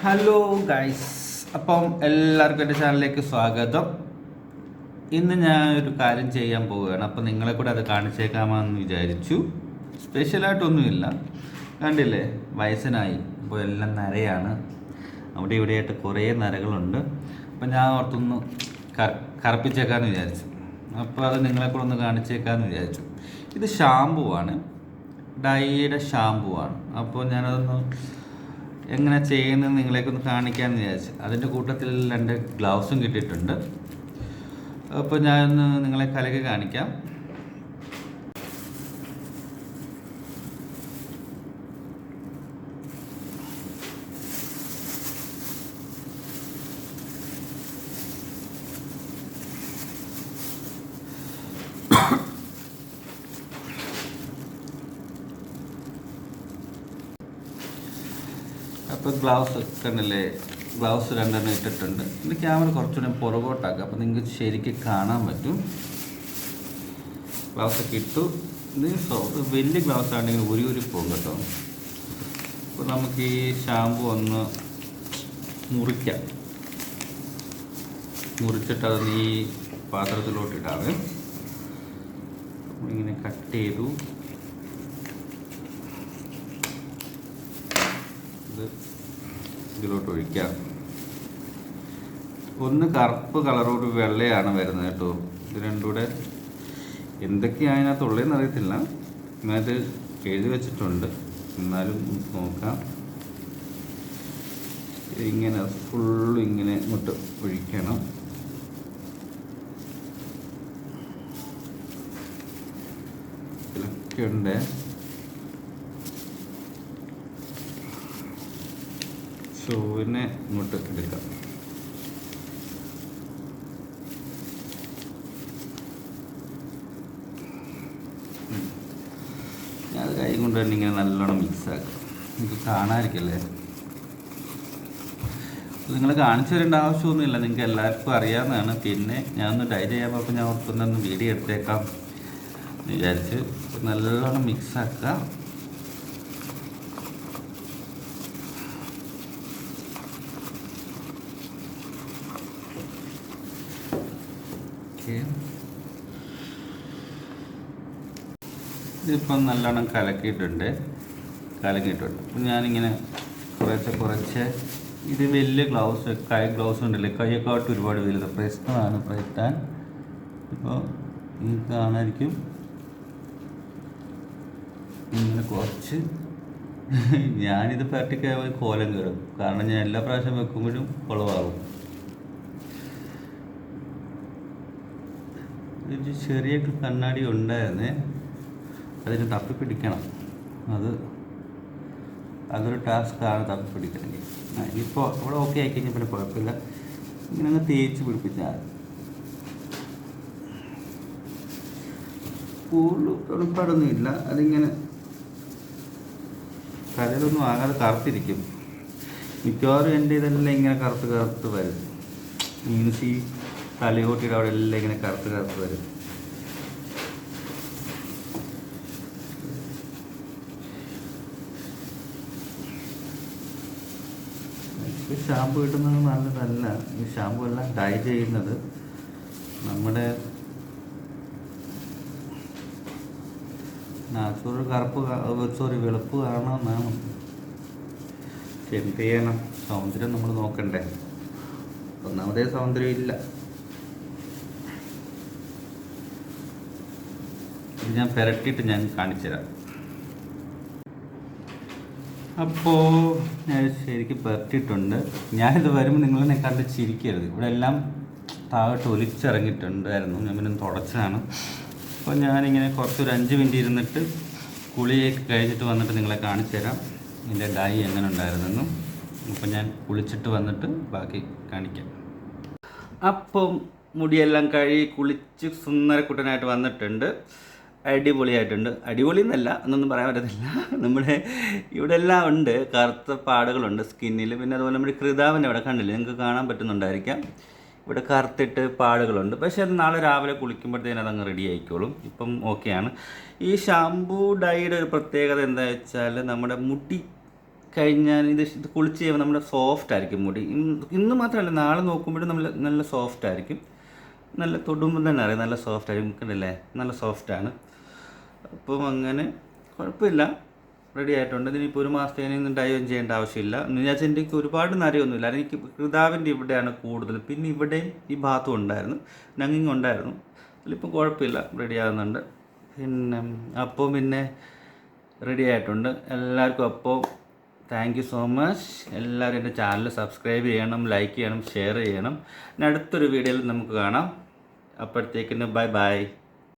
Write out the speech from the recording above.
Hello guys, അപ്പം എല്ലാവർക്കും എൻ്റെ ചാനലിലേക്ക് സ്വാഗതം. ഇന്ന് ഞാൻ ഒരു കാര്യം ചെയ്യാൻ പോവുകയാണ്. അപ്പം നിങ്ങളെ കൂടെ അത് കാണിച്ചേക്കാമെന്ന് വിചാരിച്ചു. സ്പെഷ്യലായിട്ടൊന്നുമില്ല, കണ്ടില്ലേ, വയസ്സനായി അപ്പോൾ എല്ലാം നരയാണ്. അവിടെ ഇവിടെയായിട്ട് കുറേ നരകളുണ്ട്. അപ്പം ഞാൻ ഓർത്തൊന്ന് കറുപ്പിച്ചേക്കാമെന്ന് വിചാരിച്ചു. അപ്പോൾ അത് നിങ്ങളെ കൂടെ ഒന്ന് കാണിച്ചേക്കാമെന്ന് വിചാരിച്ചു. ഇത് ഷാമ്പു ആണ്, ഡൈയുടെ ഷാമ്പു ആണ്. അപ്പോൾ ഞാനതൊന്ന് എങ്ങനെ ചെയ്യുന്നത് നിങ്ങളേക്കൊന്ന് കാണിക്കാമെന്ന് വിചാരിച്ചു. അതിൻ്റെ കൂട്ടത്തിൽ 2 ഗ്ലൗസും കിട്ടിയിട്ടുണ്ട്. അപ്പോൾ ഞാനൊന്ന് നിങ്ങളെ കലക്കി കാണിക്കാം. അപ്പോൾ ഗ്ലൗസ് കണ്ടില്ലേ, ഗ്ലൗസ് 2 ഇട്ടിട്ടുണ്ട്. ഇത് ക്യാമറ കുറച്ചുകൂടെ പുറകോട്ടാക്കുക, അപ്പോൾ നിങ്ങൾക്ക് ശരിക്കും കാണാൻ പറ്റും. ഗ്ലൗസൊക്കെ ഇട്ടു. ഇത് വലിയ ഗ്ലൗസ് ആണെങ്കിൽ ഉരി പോകും കേട്ടോ. അപ്പോൾ നമുക്ക് ഈ ഷാമ്പു ഒന്ന് മുറിക്കാം. മുറിച്ചിട്ട് അതൊന്ന് ഈ പാത്രത്തിലോട്ട് ഇടാതെ ഇങ്ങനെ കട്ട് ചെയ്തു. ഇത് ഇതിലോട്ട് ഒഴിക്കാം. ഒന്ന് കറുപ്പ് കളറോട് വെള്ളയാണ് വരുന്നത് കേട്ടോ. ഇത് രണ്ടും കൂടെ എന്തൊക്കെയാണ് അതിനകത്തുള്ളതെന്ന് അറിയത്തില്ല. ഇതിനകത്ത് എഴുതി വെച്ചിട്ടുണ്ട്, എന്നാലും നോക്കാം. ഇങ്ങനെ ഫുള്ള് ഇങ്ങനെ ഇങ്ങോട്ട് ഒഴിക്കണം. ഇതിലൊക്കെ ഉണ്ട്. ഷൂവിനെ ഇങ്ങോട്ട് എടുക്കാം. ഞാൻ കൈ കൊണ്ട് തന്നെ ഇങ്ങനെ നല്ലോണം മിക്സാക്കാം. നിങ്ങൾക്ക് കാണാതിരിക്കല്ലേ. നിങ്ങൾ കാണിച്ചു തരേണ്ട ആവശ്യമൊന്നുമില്ല, നിങ്ങൾക്ക് എല്ലാവർക്കും അറിയാവുന്നതാണ്. പിന്നെ ഞാനൊന്ന് ഡൈ ചെയ്യാൻ പോകുമ്പോൾ ഞാൻ ഓർക്കുന്നൊന്ന് വീഡിയോ എടുത്തേക്കാം വിചാരിച്ച് നല്ലോണം മിക്സാക്കാം. ഇതിപ്പം നല്ലോണം കലക്കിയിട്ടുണ്ട്. അപ്പം ഞാനിങ്ങനെ കുറച്ച് ഇത് വലിയ ഗ്ലൗസ്, കൈ ഗ്ലൗസ് ഉണ്ടല്ലേ, കൈയൊക്കെ ഒരുപാട് വലുത് പ്രശ്നമാണ് പറ്റാൻ. ഇപ്പോൾ ഈ കാണാതിരിക്കും. ഇങ്ങനെ കുറച്ച് ഞാനിത് പറ്റിക്കാൻ കോലം കയറും, കാരണം ഞാൻ എല്ലാ പ്രാവശ്യം വെക്കുമ്പോഴും കുളവാകും. ഒരു ചെറിയ കണ്ണാടി ഉണ്ടായിരുന്നേ, അതിന് തപ്പിപ്പിടിക്കണം. അതൊരു ടാസ്ക്കാണ്, തപ്പിപ്പിടിക്കണമെങ്കിൽ. ഇപ്പോൾ ഇവിടെ ഓക്കെ ആയി കഴിഞ്ഞാൽ പിന്നെ കുഴപ്പമില്ല. ഇങ്ങനെ അങ്ങ് തേച്ച് പിടിപ്പിച്ചാൽ കൂടുതൽ എളുപ്പമൊന്നുമില്ല. അതിങ്ങനെ കലയിലൊന്നും ആകാതെ കറുത്തിരിക്കും. മിക്കവാറും എൻ്റെ ഇതെല്ലാം ഇങ്ങനെ കറുത്ത് വരും. മീൻസ് ഈ തലയോട്ടിയുടെ അവിടെ എല്ലാം ഇങ്ങനെ കറുത്ത് വരും. ഷാമ്പു കിട്ടുന്നത് നല്ലതല്ല. ഈ ഷാമ്പു എല്ലാം ഡൈ ചെയ്യുന്നത് നമ്മുടെ നാച്ചുറൽ വെളുപ്പ് കാരണമെന്നാണ്. എന്ത് ചെയ്യണം, സൗന്ദര്യം നമ്മൾ നോക്കണ്ടേ. ഒന്നാമതേ സൗന്ദര്യം ഇല്ല. ഇത് ഞാൻ പുരട്ടിയിട്ട് ഞാൻ കാണിച്ചു തരാം. അപ്പോൾ ഞാൻ ശരിക്കും പുരട്ടിയിട്ടുണ്ട്. ഞാനിത് വരുമ്പോൾ നിങ്ങളെന്നെ കണ്ട് ചിരിക്കരുത്. ഇവിടെ എല്ലാം താഴോട്ട് ഒലിച്ചിറങ്ങിയിട്ടുണ്ടായിരുന്നു. ഞാൻ പിന്നെ തുടച്ചതാണ്. അപ്പോൾ ഞാനിങ്ങനെ കുറച്ചൊരു 5 മിനിറ്റ് ഇരുന്നിട്ട് കുളിയൊക്കെ കഴിഞ്ഞിട്ട് വന്നിട്ട് നിങ്ങളെ കാണിച്ചു തരാം ഇതിൻ്റെ ഡൈ എങ്ങനെ ഉണ്ടായിരുന്നെന്നും. അപ്പോൾ ഞാൻ കുളിച്ചിട്ട് വന്നിട്ട് ബാക്കി കാണിക്കാം. അപ്പം മുടിയെല്ലാം കഴുകി കുളിച്ച് സുന്ദരക്കുട്ടനായിട്ട് വന്നിട്ടുണ്ട്. അടിപൊളിയായിട്ടുണ്ട്. അടിപൊളി എന്നല്ല, എന്നൊന്നും പറയാൻ പറ്റത്തില്ല. നമ്മുടെ ഇവിടെ എല്ലാം ഉണ്ട്, കറുത്ത പാടുകളുണ്ട് സ്കിന്നിൽ. പിന്നെ അതുപോലെ നമ്മുടെ കൃതാവിൻ്റെ അവിടെ കണ്ടില്ലേ, നിങ്ങൾക്ക് കാണാൻ പറ്റുന്നുണ്ടായിരിക്കാം. ഇവിടെ കറുത്തിട്ട് പാടുകളുണ്ട്. പക്ഷേ അത് നാളെ രാവിലെ കുളിക്കുമ്പോഴത്തേനും അതങ്ങ് റെഡി ആയിക്കോളും. ഇപ്പം ഓക്കെയാണ്. ഈ ഷാംപൂ ഡൈയുടെ ഒരു പ്രത്യേകത എന്താ വെച്ചാൽ നമ്മുടെ മുടി കഴിഞ്ഞാൽ ഇത് കുളിച്ച് ചെയ്യുമ്പോൾ നമ്മുടെ സോഫ്റ്റ് ആയിരിക്കും മുടി. ഇന്ന് മാത്രമല്ല, നാളെ നോക്കുമ്പോഴും നമ്മൾ നല്ല സോഫ്റ്റ് ആയിരിക്കും. നല്ല തൊടുമ്പോൾ തന്നെ അറിയാം നല്ല സോഫ്റ്റ് ആയിരിക്കും. കണ്ടില്ലേ, നല്ല സോഫ്റ്റാണ്. അപ്പം അങ്ങനെ കുഴപ്പമില്ല, റെഡി ആയിട്ടുണ്ട്. ഇതിനിപ്പോൾ ഒരു മാസത്തേനും ഡൈ ഒന്നും ചെയ്യേണ്ട ആവശ്യമില്ല. എന്ന് വെച്ചാൽ എനിക്ക് ഒരുപാട് നരയൊന്നുമില്ല. എനിക്ക് കൃതാവിൻ്റെ ഇവിടെയാണ് കൂടുതൽ. പിന്നെ ഇവിടെയും ഈ ഭാഗത്തും ഉണ്ടായിരുന്നു, നങ്ങിങ് ഉണ്ടായിരുന്നു. അതിലിപ്പം കുഴപ്പമില്ല, റെഡി ആകുന്നുണ്ട്. പിന്നെ റെഡി ആയിട്ടുണ്ട് എല്ലാവർക്കും. അപ്പോൾ താങ്ക് യു സോ മച്ച്. എല്ലാവരും എൻ്റെ ചാനൽ സബ്സ്ക്രൈബ് ചെയ്യണം, ലൈക്ക് ചെയ്യണം, ഷെയർ ചെയ്യണം. അടുത്തൊരു വീഡിയോയിൽ നമുക്ക് കാണാം. അപ്പോഴത്തേക്കിന് ബൈ ബൈ.